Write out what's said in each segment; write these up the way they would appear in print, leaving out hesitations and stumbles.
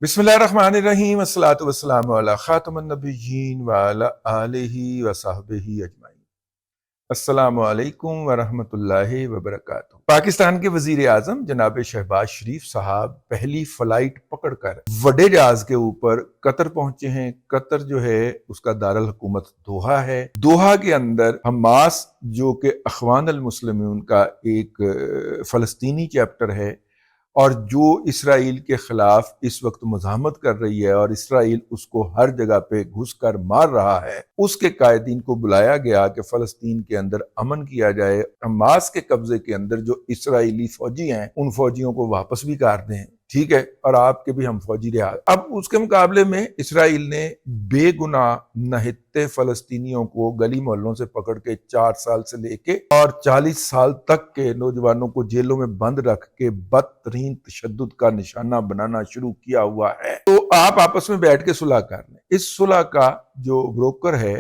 बिस्मिल्लाहिर्रहमानिर्रहीम अस्सलातु वस्सलामु अला खातमुन नबिय्यीन व अला आलिहि व सहबिही अजमाइन। अस्सलामु अलैकुम व रहमतुल्लाहि व बरकातुहू। पाकिस्तान के वजीर आजम जनाब शहबाज शरीफ साहब पहली फ्लाइट पकड़कर वडे जहाज के ऊपर कतर पहुंचे हैं। कतर जो है उसका दारुल हुकूमत दोहा है। दोहा के अंदर हमास जो कि अखवान अल मुस्लिमीन का एक फलस्तीनी चैप्टर है और जो इसराइल के खिलाफ इस वक्त मुज़ाहमत कर रही है और इसराइल उसको हर जगह पे घुस कर मार रहा है, उसके कायदीन को बुलाया गया कि फ़लस्तीन के अंदर अमन किया जाए। हमास के कब्जे के अंदर जो इसराइली फौजी हैं उन फौजियों को वापस भी कर दें, ठीक है, और आपके भी हम फौजी रिहा। अब उसके मुकाबले में इसराइल ने बेगुनाह नहित्ते फलस्तीनियों को गली मोहल्लों से पकड़ के 4 साल से लेके और 40 साल तक के नौजवानों को जेलों में बंद रख के बदतरीन तशद्दुद का निशाना बनाना शुरू किया हुआ है। तो आप आपस में बैठ के सुलह कर लें। इस सुलह का जो ब्रोकर है,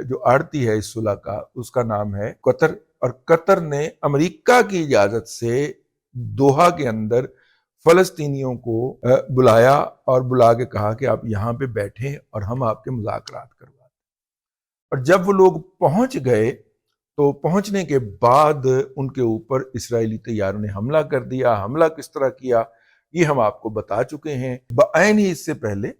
जो आड़ती है इस सुलह का, उसका नाम है कतर। और कतर ने अमेरिका की इजाजत से दोहा के अंदर फलस्तीनियों को बुलाया और बुला के कहा कि आप यहाँ पे बैठें और हम आपके मुज़ाकरात करवाते। और जब वो लोग पहुंच गए तो पहुंचने के बाद उनके ऊपर इसराइली तैयारों ने हमला कर दिया। हमला किस तरह किया ये हम आपको बता चुके हैं। बाइन ही इससे पहले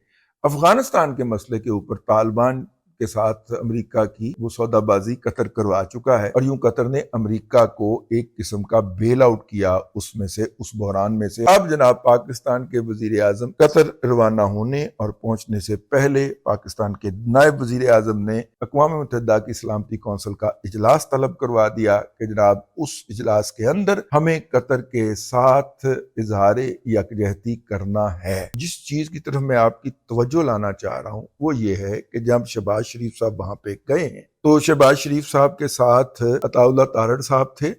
अफगानिस्तान के मसले के ऊपर तालिबान के साथ अमेरिका की वो सौदाबाजी कतर करवा चुका है और यूं कतर ने अमेरिका को एक किस्म का बेल आउट किया उसमें से, उस बहरान में से। अब जनाब पाकिस्तान के वजीर आजम कतर रवाना होने और पहुंचने से पहले पाकिस्तान के नायब वजीर आजम ने अक़वाम मुत्तहिदा की सलामती कौंसिल का इजलास तलब करवा दिया कि जनाब उस इजलास के अंदर हमें कतर के साथ इजहार यकजहती करना है। जिस चीज की तरफ मैं आपकी तवज्जो लाना चाह रहा हूं वो ये है कि जब शहबाज शरीफ साहब वहां पे गए हैं तो शहबाज शरीफ साहब के साथ अताउल्लाह तारड़ साहब थे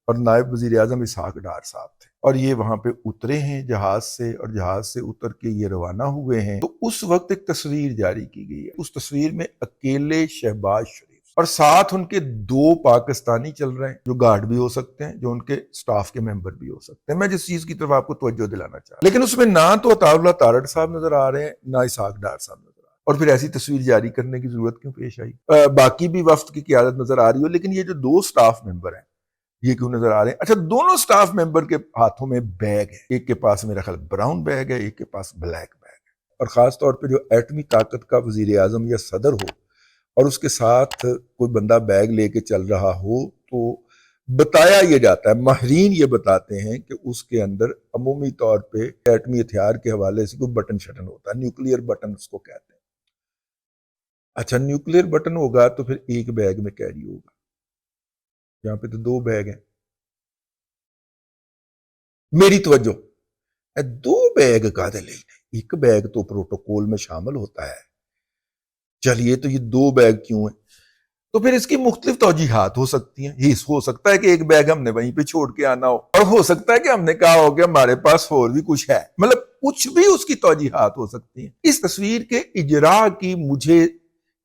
और नायब वजीर आजम इसहाक डार साहब थे और ये वहां पे उतरे हैं जहाज से और जहाज से उतर के ये रवाना हुए हैं। तो उस वक्त एक तस्वीर जारी की गई है। उस तस्वीर में अकेले शहबाज शरीफ और साथ उनके 2 पाकिस्तानी चल रहे हैं जो गार्ड भी हो सकते हैं, जो उनके स्टाफ के मेंबर भी हो सकते हैं। मैं जिस चीज की तरफ आपको तवज्जो दिलाना चाह रहा हूं, लेकिन उसमें ना तो अताउल्लाह तारड़ साहब नजर आ रहे हैं ना इसहाक डार साहब नजर आ रहे हैं। और फिर ऐसी तस्वीर जारी करने की जरूरत क्यों पेश आई? बाकी भी वफ्द की क़यादत नजर आ रही हो, लेकिन ये जो 2 स्टाफ मेंबर हैं ये क्यों नजर आ रहे हैं? अच्छा, दोनों स्टाफ मेंबर के हाथों में बैग है। एक के पास मेरा ख्याल ब्राउन बैग है, एक के पास ब्लैक बैग है। और खास तौर पे जो एटमी ताकत का वजीर आजम या सदर हो और उसके साथ कोई बंदा बैग लेके चल रहा हो तो बताया ये जाता है, माहिरीन ये बताते हैं कि उसके अंदर अमूमी तौर पे एटमी हथियार के हवाले से कोई बटन शटन होता है, न्यूक्लियर बटन उसको कहते हैं। अच्छा, न्यूक्लियर बटन होगा तो फिर एक बैग में कैरी होगा, यहाँ पे तो 2 बैग हैं। मेरी तवज्जो, 2 बैग कादे ले, एक बैग तो प्रोटोकॉल में शामिल होता है। चलिए, तो ये 2 बैग क्यों है? तो फिर इसकी मुख्तलिफ तौजीहात हो सकती हैं। ये हो सकता है कि एक बैग हमने वहीं पे छोड़ के आना हो और हो सकता है कि हमने कहा हो कि हमारे पास और भी कुछ है, मतलब कुछ भी उसकी तौजीहात हो सकती हैं। इस तस्वीर के इजरा की मुझे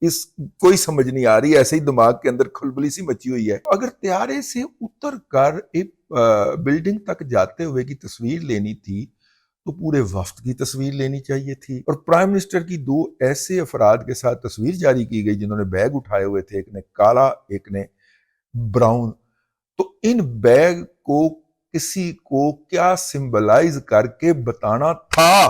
इस कोई समझ नहीं आ रही, ऐसे ही दिमाग के अंदर खलबली सी मची हुई है। अगर त्यारे से उतर कर एक बिल्डिंग तक जाते हुए की तस्वीर लेनी थी तो पूरे वफ्द की तस्वीर लेनी चाहिए थी। और प्राइम मिनिस्टर की 2 ऐसे अफराद के साथ तस्वीर जारी की गई जिन्होंने बैग उठाए हुए थे, एक ने काला एक ने ब्राउन। तो इन बैग को किसी को क्या सिंबलाइज करके बताना था,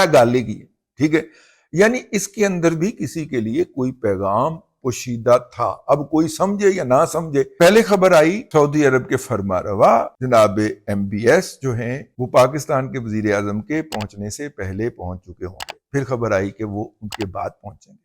गाली की, ठीक है। यानी इसके अंदर भी किसी के लिए कोई पैगाम पोशीदा था। अब कोई समझे या ना समझे, पहले खबर आई सऊदी अरब के फरमारवा जनाब MBS जो हैं वो पाकिस्तान के वजीर आजम के पहुंचने से पहले पहुंच चुके होंगे। फिर खबर आई कि वो उनके बाद पहुंचेंगे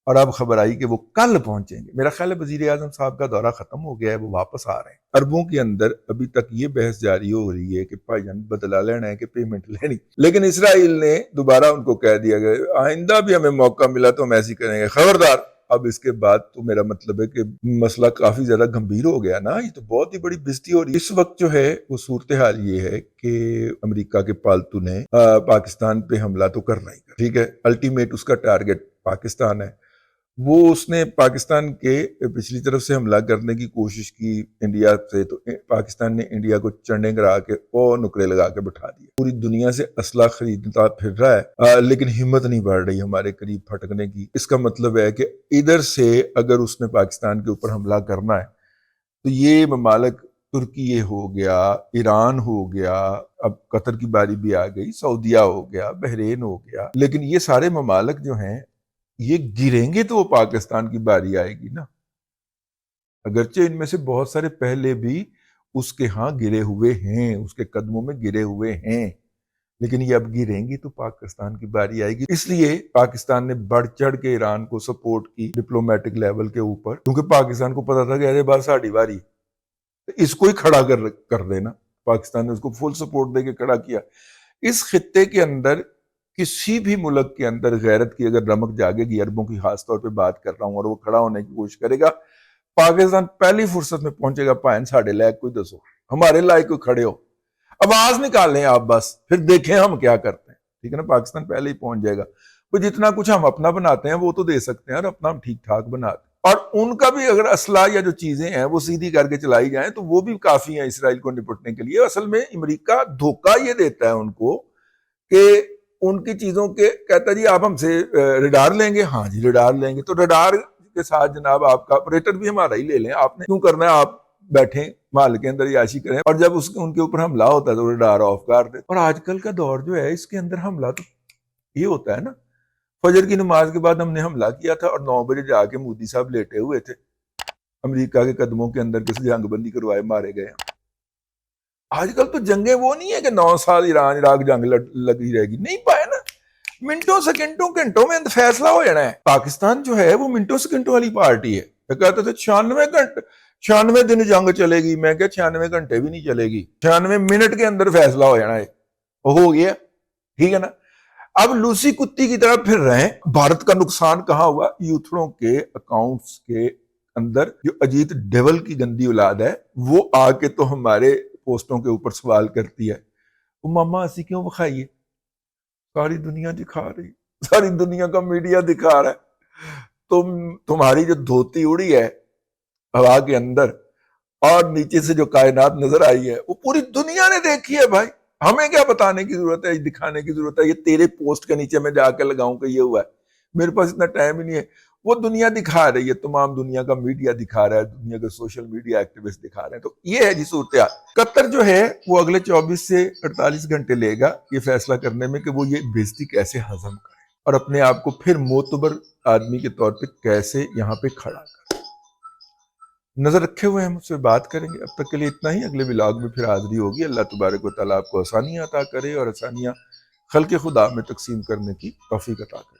और अब खबर आई कि वो कल पहुंचेंगे। मेरा ख्याल है वजीर आजम साहब का दौरा खत्म हो गया है, वो वापस आ रहे हैं। अरबों के अंदर अभी तक ये बहस जारी हो रही है कि भाईजान बदला लेना है कि पेमेंट लेनी, लेकिन इसराइल ने दोबारा उनको कह दिया गया आइंदा भी हमें मौका मिला तो हम ऐसी करेंगे, खबरदार। अब इसके बाद तो मेरा मतलब है कि मसला काफी ज्यादा गंभीर हो गया ना, ये तो बहुत ही बड़ी बेइज्जती हो रही है। इस वक्त जो है वो सूरत हाल ये है कि अमेरिका के पालतू ने पाकिस्तान पे हमला तो करना ही, ठीक है, अल्टीमेट उसका टारगेट पाकिस्तान है। وہ اس نے پاکستان کے پچھلی طرف سے حملہ کرنے کی کوشش کی انڈیا سے، تو پاکستان نے انڈیا کو چنڈے کرا کے اور نکرے لگا کے بٹھا دیا. پوری دنیا سے اسلحہ خریدتا پھر رہا ہے، لیکن ہمت نہیں بڑھ رہی ہمارے قریب پھٹکنے کی. اس کا مطلب ہے کہ ادھر سے اگر اس نے پاکستان کے اوپر حملہ کرنا ہے تو یہ ممالک ترکی ہو گیا، ایران ہو گیا، اب قطر کی باری بھی آ گئی، سعودیہ ہو گیا، بحرین ہو گیا، لیکن یہ سارے ممالک جو ہیں یہ گریں گے تو وہ پاکستان کی باری آئے گی نا. اگرچہ ان میں سے بہت سارے پہلے بھی اس کے ہاں گرے ہوئے ہیں، اس کے قدموں میں گرے ہوئے ہیں، لیکن یہ اب گریں گی تو پاکستان کی باری آئے گی. اس لیے پاکستان نے بڑھ چڑھ کے ایران کو سپورٹ کی ڈپلومیٹک لیول کے اوپر، کیونکہ پاکستان کو پتا تھا کہ ارے بات ساڑھی باری اس کو ہی کھڑا کر دینا. پاکستان نے اس کو فل سپورٹ دے کے کھڑا کیا. اس خطے کے اندر کسی بھی ملک کے اندر غیرت کی اگر رمق جاگے گی، عربوں کی خاص طور پہ بات کر رہا ہوں، اور وہ کھڑا ہونے کی کوشش کرے گا، پاکستان پہلی فرصت میں پہنچے گا پائن ساڑھے لائق کوئی دسو، ہمارے لائق کوئی کھڑے ہو، آواز نکالیں آپ، بس پھر دیکھیں ہم کیا کرتے ہیں. ٹھیک ہے نا، پاکستان پہلے ہی پہنچ جائے گا. وہ جتنا کچھ ہم اپنا بناتے ہیں وہ تو دے سکتے ہیں، اور اپنا ہم ٹھیک ٹھاک بناتے ہیں، اور ان کا بھی اگر اسلحہ یا جو چیزیں ہیں وہ سیدھی کر کے چلائی جائیں تو وہ بھی کافی ہیں اسرائیل کو نپٹنے کے لیے. اصل میں امریکہ دھوکہ یہ دیتا ہے ان کو کہ ان کی چیزوں کے کہتا ہے جی آپ ہم سے ریڈار لیں گے، ہاں جی ریڈار لیں گے، تو ریڈار کے ساتھ جناب آپ کا آپریٹر بھی ہمارا ہی لے لیں، آپ نے کیوں کرنا ہے، آپ بیٹھیں محل کے اندر عیاشی کریں، اور جب ان کے اوپر حملہ ہوتا ہے تو ریڈار آف کر دیں. اور آج کل کا دور جو ہے اس کے اندر حملہ تو یہ ہوتا ہے نا، فجر کی نماز کے بعد ہم نے حملہ کیا تھا اور 9 بجے جا کے مودی صاحب لیٹے ہوئے تھے، امریکہ کے قدموں کے اندر کسی جنگ بندی کروائے مارے گئے. آج کل تو جنگیں وہ نہیں ہے کہ 9 سال ایران عراق جنگ لگی رہے گی، نہیں پائے نا، منٹوں سیکنڈوں گھنٹوں میں فیصلہ ہو جانا ہے. پاکستان جو ہے وہ منٹوں سیکنڈوں والی پارٹی ہے. کہتے تھے 96 گھنٹے 96 دن جنگ چلے گی، میں کہ 96 گھنٹے بھی نہیں چلے گی، 96 منٹ کے اندر فیصلہ ہو جانا ہے. ہو گیا، ٹھیک ہے نا. اب لوسی کتی کی طرح پھر رہے ہیں. بھارت کا نقصان کہاں ہوا؟ یوتھڑوں کے اکاؤنٹس کے اندر جو اجیت ڈیول کی گندی اولاد ہے وہ آ کے تو ہمارے پوسٹوں کے اوپر سوال کرتی ہے، وہ ماما اسی کیوں بخائیے، ساری دنیا دکھا رہی، ساری دنیا کا میڈیا دکھا رہا ہے، تمہاری جو دھوتی اڑی ہے ہوا کے اندر اور نیچے سے جو کائنات نظر آئی ہے وہ پوری دنیا نے دیکھی ہے. بھائی ہمیں کیا بتانے کی ضرورت ہے، دکھانے کی ضرورت ہے؟ یہ تیرے پوسٹ کے نیچے میں جا کے لگاؤں کہ یہ ہوا ہے، میرے پاس اتنا ٹائم ہی نہیں ہے. وہ دنیا دکھا رہی ہے، تمام دنیا کا میڈیا دکھا رہا ہے، دنیا کے سوشل میڈیا ایکٹیوسٹ دکھا رہے ہیں. تو یہ ہے جی صورتحال. قطر جو ہے وہ اگلے 24 سے 48 گھنٹے لے گا یہ فیصلہ کرنے میں کہ وہ یہ بےزتی کیسے ہضم کرے اور اپنے آپ کو پھر معتبر آدمی کے طور پہ کیسے یہاں پہ کھڑا کرے. نظر رکھے ہوئے ہم اس سے بات کریں گے. اب تک کے لیے اتنا ہی، اگلے ولاگ میں پھر حاضری ہوگی. اللہ تبارک و تعالیٰ آپ کو آسانیاں عطا کرے اور آسانیاں خلق خدا میں تقسیم کرنے کی توفیق عطا کرے.